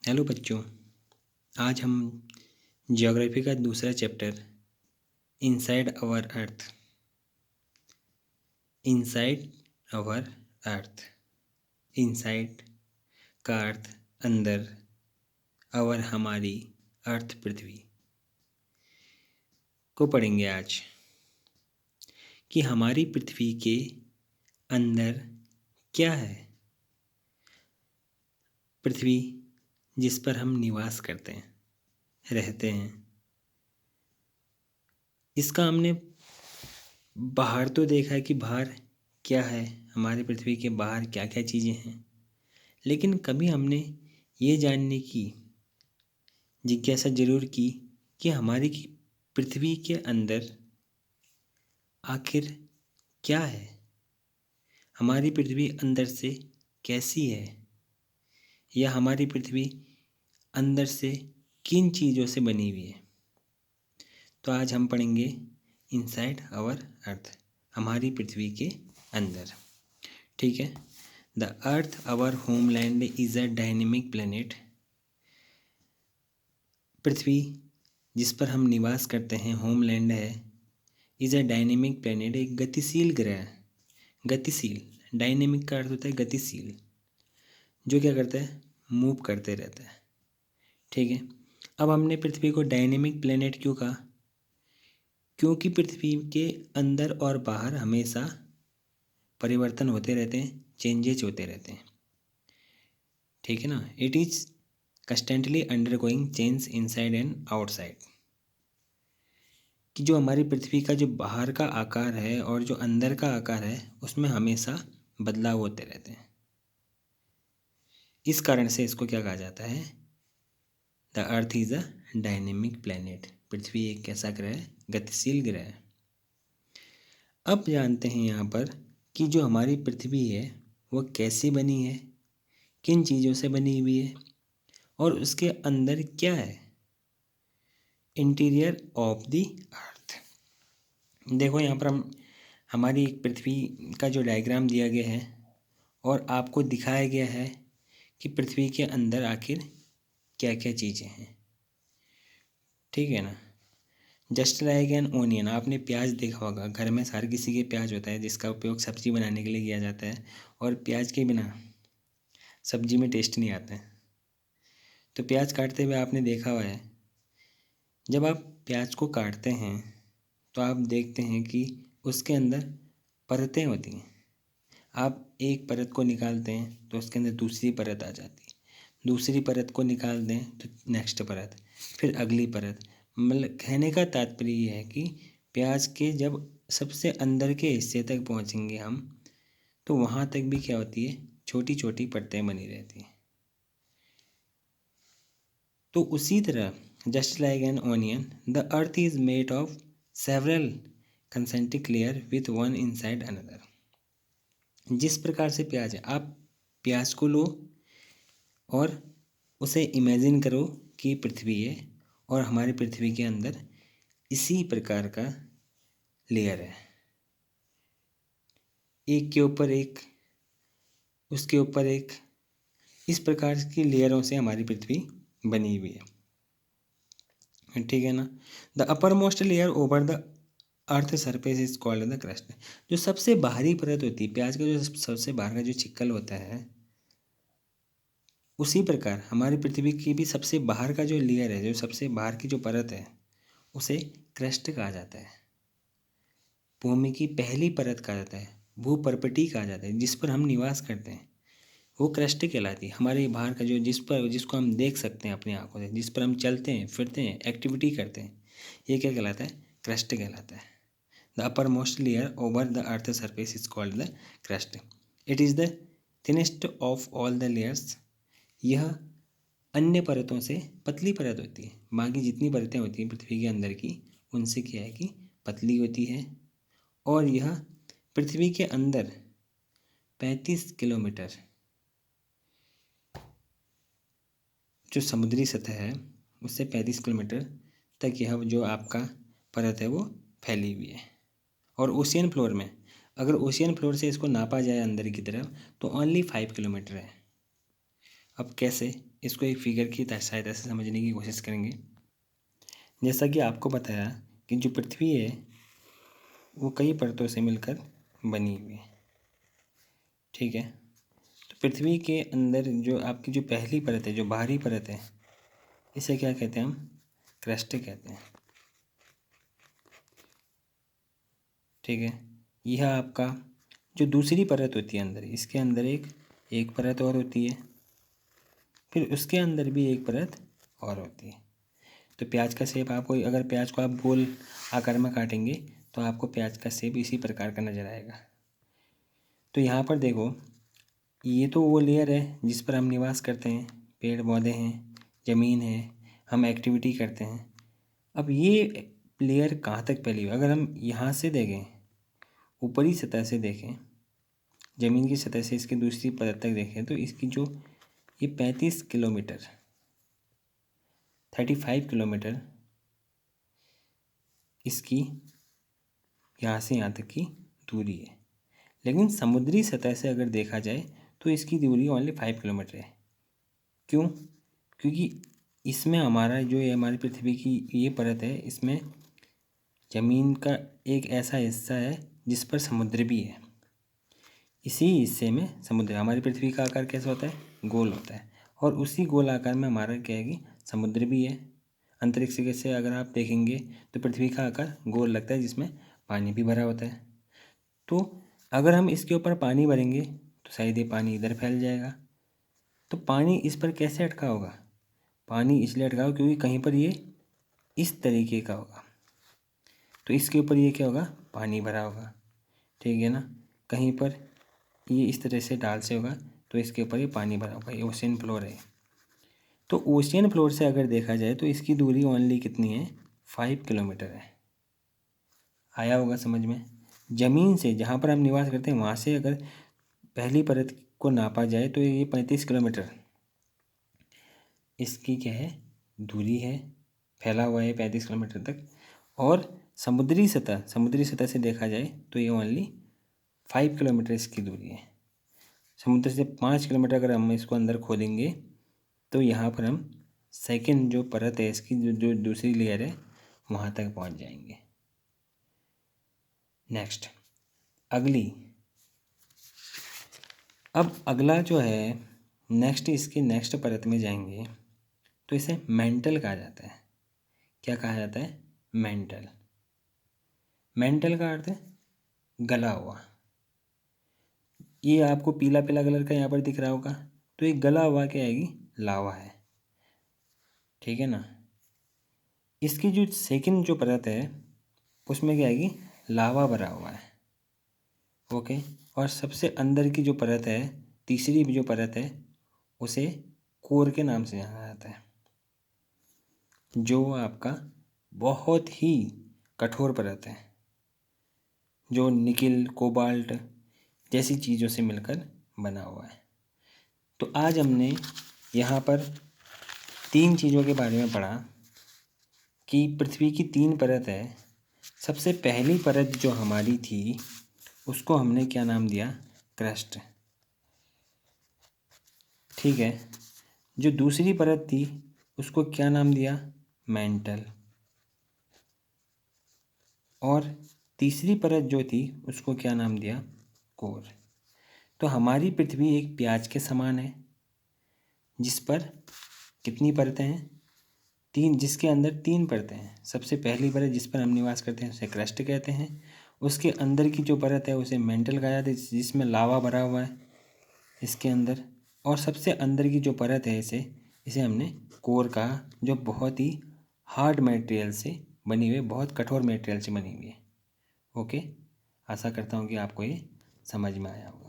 Hello बच्चों, आज हम ज्योग्राफी का दूसरा chapter inside our earth inside का अर्थ अंदर, आवर हमारी, अर्थ पृथ्वी को पढ़ेंगे आज कि हमारी पृथ्वी के अंदर क्या है। पृथ्वी जिस पर हम निवास करते हैं, रहते हैं, इसका हमने बाहर तो देखा है कि बाहर क्या है, हमारे पृथ्वी के बाहर क्या क्या चीज़ें हैं, लेकिन कभी हमने ये जानने की जिज्ञासा जरूर की कि हमारी पृथ्वी के अंदर आखिर क्या है, हमारी पृथ्वी अंदर से कैसी है, या हमारी पृथ्वी अंदर से किन चीज़ों से बनी हुई है। तो आज हम पढ़ेंगे इनसाइड आवर अर्थ, हमारी पृथ्वी के अंदर। ठीक है। The earth our homeland is a dynamic planet. पृथ्वी जिस पर हम निवास करते हैं, होमलैंड है, इज़ अ डायनेमिक प्लेनेट, एक गतिशील ग्रह है। गतिशील, डायनेमिक का अर्थ होता है गतिशील, जो क्या करता है, मूव करते रहता है। ठीक है। अब हमने पृथ्वी को डायनेमिक प्लेनेट क्यों कहा? क्योंकि पृथ्वी के अंदर और बाहर हमेशा परिवर्तन होते रहते हैं, चेंजेज होते रहते हैं। ठीक है ना। It is constantly undergoing change inside and outside, कि जो हमारी पृथ्वी का जो बाहर का आकार है और जो अंदर का आकार है, उसमें हमेशा बदलाव होते रहते हैं। इस कारण से इसको क्या कहा जाता है? The earth is a dynamic planet. पृथ्वी एक कैसा ग्रह है? गतिशील ग्रह है। अब जानते हैं यहाँ पर कि जो हमारी पृथ्वी है वो कैसे बनी है, किन चीज़ों से बनी हुई है, और उसके अंदर क्या है। Interior of the earth. देखो यहाँ पर हमारी एक पृथ्वी का जो डायग्राम दिया गया है और आपको दिखाया गया है कि पृथ्वी के अंदर आखिर क्या क्या चीज़ें हैं। ठीक है ना। जस्ट लाइक एन ओनियन, आपने प्याज देखा होगा, घर में हर किसी के प्याज होता है जिसका उपयोग सब्जी बनाने के लिए किया जाता है, और प्याज के बिना सब्जी में टेस्ट नहीं आता है। तो प्याज काटते हुए आपने देखा हुआ है, जब आप प्याज को काटते हैं तो आप देखते हैं कि उसके अंदर परतें होती हैं। आप एक परत को निकालते हैं तो उसके अंदर दूसरी परत आ जाती है, दूसरी परत को निकाल दें तो नेक्स्ट परत, फिर अगली परत। मतलब कहने का तात्पर्य ये है कि प्याज के जब सबसे अंदर के हिस्से तक पहुंचेंगे हम, तो वहाँ तक भी क्या होती है, छोटी छोटी परतें बनी रहती हैं। तो उसी तरह just like an onion the earth is made of several concentric layer with one inside another. जिस प्रकार से प्याज है, आप प्याज को लो और उसे इमेजिन करो कि पृथ्वी है, और हमारी पृथ्वी के अंदर इसी प्रकार का लेयर है, एक के ऊपर एक, उसके ऊपर एक, इस प्रकार की लेयरों से हमारी पृथ्वी बनी हुई है। ठीक है ना। The upper most layer over the earth surface is called the crust. जो सबसे बाहरी परत होती है प्याज का, जो सबसे बाहर का जो चिक्कल होता है, उसी प्रकार हमारी पृथ्वी की भी सबसे बाहर का जो लेयर है, जो सबसे बाहर की जो परत है, उसे क्रस्ट कहा जाता है। भूमि की पहली परत कहा जाता है, भूपर्पटी कहा जाता है, जिस पर हम निवास करते हैं, वो क्रस्ट कहलाती है। हमारे बाहर का जो जिसको हम देख सकते हैं अपनी आंखों से, जिस पर हम चलते हैं, फिरते हैं, एक्टिविटी करते हैं, ये क्या कहलाता है? क्रस्ट कहलाता है। The upper most layer over the earth surface is called the crust. It is the thinnest of all the layers. यह अन्य परतों से पतली परत होती है। बाकी जितनी परतें होती हैं पृथ्वी के अंदर की, उनसे क्या है कि पतली होती है, और यह पृथ्वी के अंदर 35 किलोमीटर जो समुद्री सतह है, उससे 35 किलोमीटर तक यह जो आपका परत है वो फैली हुई है। और ओशियन फ्लोर में, अगर ओशियन फ्लोर से इसको नापा जाए अंदर की तरफ, तो ओनली 5 किलोमीटर है। अब कैसे, इसको एक फिगर की सहायता से समझने की कोशिश करेंगे। जैसा कि आपको बताया कि जो पृथ्वी है वो कई परतों से मिलकर बनी हुई है, ठीक है। तो पृथ्वी के अंदर जो आपकी जो पहली परत है, जो बाहरी परत है, इसे क्या कहते हैं हम? क्रस्ट कहते हैं, ठीक है। यह आपका जो दूसरी परत होती है अंदर, इसके अंदर एक परत और होती है, फिर उसके अंदर भी एक परत और होती है। तो प्याज का शेप आपको, अगर प्याज को आप गोल आकार में काटेंगे तो आपको प्याज का शेप इसी प्रकार का नज़र आएगा। तो यहाँ पर देखो, ये तो वो लेयर है जिस पर हम निवास करते हैं, पेड़ पौधे हैं, ज़मीन है, हम एक्टिविटी करते हैं। अब ये लेयर कहाँ तक फैली हुई? अगर हम यहाँ से देखें, ऊपरी सतह से देखें, ज़मीन की सतह से इसकी दूसरी परत तक देखें, तो इसकी जो ये 35 किलोमीटर 35 किलोमीटर इसकी यहाँ से यहाँ तक की दूरी है। लेकिन समुद्री सतह से अगर देखा जाए तो इसकी दूरी ओनली 5 किलोमीटर है। क्यों? क्योंकि इसमें हमारा जो ये हमारी पृथ्वी की ये परत है, इसमें ज़मीन का एक ऐसा हिस्सा है जिस पर समुद्र भी है। इसी हिस्से में समुद्र, हमारी पृथ्वी का आकार कैसा होता है? गोल होता है। और उसी गोल आकार में हमारा क्या है कि समुद्र भी है। अंतरिक्ष से अगर आप देखेंगे तो पृथ्वी का आकार गोल लगता है, जिसमें पानी भी भरा होता है। तो अगर हम इसके ऊपर पानी भरेंगे तो शायद ये पानी इधर फैल जाएगा। तो पानी इस पर कैसे अटका होगा? पानी इसलिए अटका होगा क्योंकि कहीं पर ये इस तरीके का होगा, तो इसके ऊपर ये क्या होगा? पानी भरा होगा, ठीक है ना। कहीं पर ये इस तरह से ढाल से होगा तो इसके ऊपर ये पानी भरा होगा, ये ओशियन फ्लोर है। तो ओशियन फ्लोर से अगर देखा जाए तो इसकी दूरी ओनली कितनी है? 5 किलोमीटर है। आया होगा समझ में? ज़मीन से, जहाँ पर हम निवास करते हैं, वहाँ से अगर पहली परत को नापा जाए तो ये 35 किलोमीटर इसकी क्या है? दूरी है, फैला हुआ है 35 किलोमीटर तक। और समुद्री सतह से देखा जाए तो ये ओनली 5 किलोमीटर इसकी दूरी है। समुद्र से 5 किलोमीटर अगर हम इसको अंदर खोदेंगे तो यहाँ पर हम सेकंड जो परत है इसकी, जो दूसरी लेयर है, वहाँ तक पहुँच जाएंगे। नेक्स्ट, अब अगला जो है नेक्स्ट, इसकी नेक्स्ट परत में जाएंगे तो इसे मेंटल कहा जाता है। क्या कहा जाता है? मेंटल। मेंटल का अर्थ है गला हुआ। ये आपको पीला पीला कलर का यहाँ पर दिख रहा होगा, तो ये गला हुआ क्या आएगी? लावा है, ठीक है ना। इसकी जो सेकंड जो परत है उसमें क्या आएगी? लावा भरा हुआ है, ओके। और सबसे अंदर की जो परत है, तीसरी जो परत है, उसे कोर के नाम से जाना जाता है, जो आपका बहुत ही कठोर परत है, जो निकिल, कोबाल्ट जैसी चीज़ों से मिलकर बना हुआ है। तो आज हमने यहाँ पर 3 चीज़ों के बारे में पढ़ा कि पृथ्वी की 3 परत है। सबसे पहली परत जो हमारी थी उसको हमने क्या नाम दिया? क्रस्ट, ठीक है। जो दूसरी परत थी उसको क्या नाम दिया? मेंटल। और तीसरी परत जो थी उसको क्या नाम दिया? कोर। तो हमारी पृथ्वी एक प्याज के समान है, जिस पर कितनी परतें हैं? 3, जिसके अंदर 3 परतें हैं। सबसे पहली परत जिस पर हम निवास करते हैं उसे क्रस्ट कहते हैं। उसके अंदर की जो परत है उसे मेंटल कहा जाता है, जिसमें लावा भरा हुआ है इसके अंदर। और सबसे अंदर की जो परत है इसे हमने कोर कहा, जो बहुत ही हार्ड मटेरियल से बनी हुई है, बहुत कठोर मटेरियल से बनी हुई है, ओके। आशा करता हूँ कि आपको ये समझ में आया होगा।